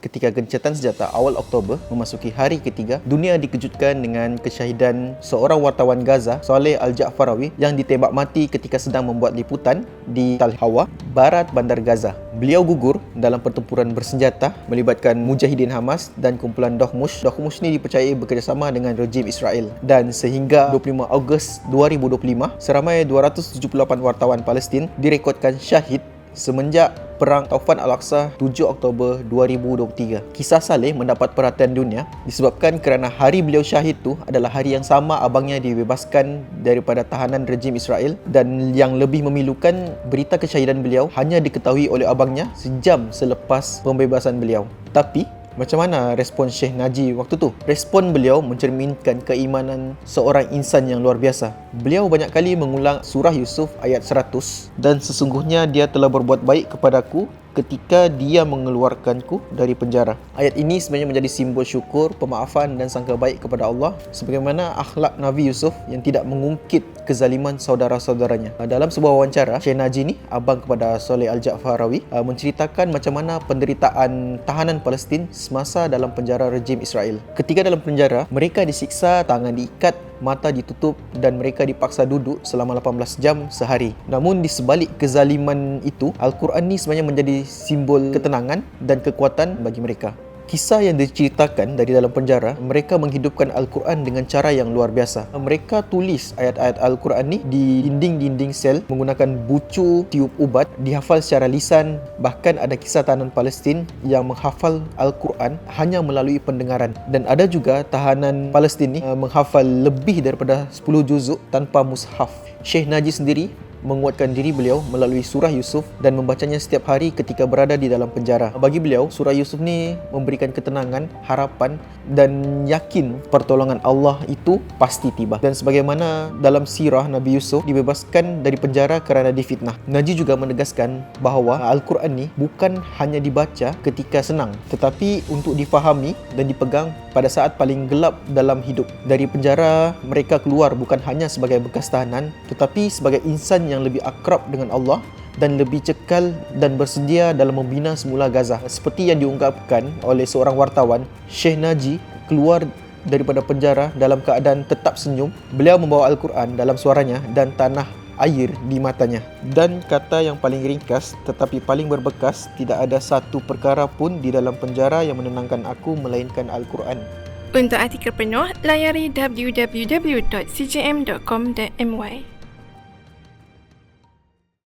ketika gencatan senjata awal Oktober memasuki hari ketiga, dunia dikejutkan dengan kesyahidan seorang wartawan Gaza, Saleh Al-Ja'farawi, yang ditembak mati ketika sedang membuat liputan di Tal Hawa, barat bandar Gaza. Beliau gugur dalam pertempuran bersenjata melibatkan mujahidin Hamas dan kumpulan Dohmush. Dohmush ni dipercayai bekerjasama dengan rejim Israel, dan sehingga 25 Ogos 2025, seramai 278 wartawan Palestin direkodkan syahid semenjak Perang Taufan Al-Aqsa 7 Oktober 2023. Kisah Saleh mendapat perhatian dunia disebabkan kerana hari beliau syahid tu adalah hari yang sama abangnya dibebaskan daripada tahanan rejim Israel, dan yang lebih memilukan, berita kesyahidan beliau hanya diketahui oleh abangnya sejam selepas pembebasan beliau. Tapi macam mana respon Syekh Naji waktu tu? Respon beliau mencerminkan keimanan seorang insan yang luar biasa. Beliau banyak kali mengulang surah Yusuf ayat 100, dan sesungguhnya dia telah berbuat baik kepadaku ketika dia mengeluarkanku dari penjara. Ayat ini sebenarnya menjadi simbol syukur, pemaafan dan sangka baik kepada Allah, sebagaimana akhlak Nabi Yusuf yang tidak mengungkit kezaliman saudara-saudaranya. Dalam sebuah wawancara, Syekh Naji ni, abang kepada Saleh Al-Ja'farawi, menceritakan macam mana penderitaan tahanan Palestin semasa dalam penjara rejim Israel. Ketika dalam penjara, mereka disiksa, tangan diikat, mata ditutup, dan mereka dipaksa duduk selama 18 jam sehari. Namun di sebalik kezaliman itu, Al-Quran ni sebenarnya menjadi simbol ketenangan dan kekuatan bagi mereka. Kisah yang diceritakan dari dalam penjara, mereka menghidupkan Al-Quran dengan cara yang luar biasa. Mereka tulis ayat-ayat Al-Quran ni di dinding-dinding sel menggunakan bucu tiup ubat, dihafal secara lisan. Bahkan ada kisah tahanan Palestin yang menghafal Al-Quran hanya melalui pendengaran. Dan ada juga tahanan Palestin ni menghafal lebih daripada 10 juzuk tanpa mushaf. Syekh Naji sendiri menguatkan diri beliau melalui surah Yusuf dan membacanya setiap hari ketika berada di dalam penjara. Bagi beliau, surah Yusuf ni memberikan ketenangan, harapan dan yakin pertolongan Allah itu pasti tiba. Dan sebagaimana dalam sirah Nabi Yusuf dibebaskan dari penjara kerana difitnah, Naji juga menegaskan bahawa Al-Quran ni bukan hanya dibaca ketika senang, tetapi untuk difahami dan dipegang pada saat paling gelap dalam hidup. Dari penjara, mereka keluar bukan hanya sebagai bekas tahanan, tetapi sebagai insan yang lebih akrab dengan Allah dan lebih cekal dan bersedia dalam membina semula Gaza. Seperti yang diungkapkan oleh seorang wartawan, Syekh Naji keluar daripada penjara dalam keadaan tetap senyum. Beliau membawa Al-Quran dalam suaranya dan tanah air di matanya. Dan kata yang paling ringkas tetapi paling berbekas, tidak ada satu perkara pun di dalam penjara yang menenangkan aku melainkan Al-Quran. Untuk artikel penuh, layari www.cjm.com.my.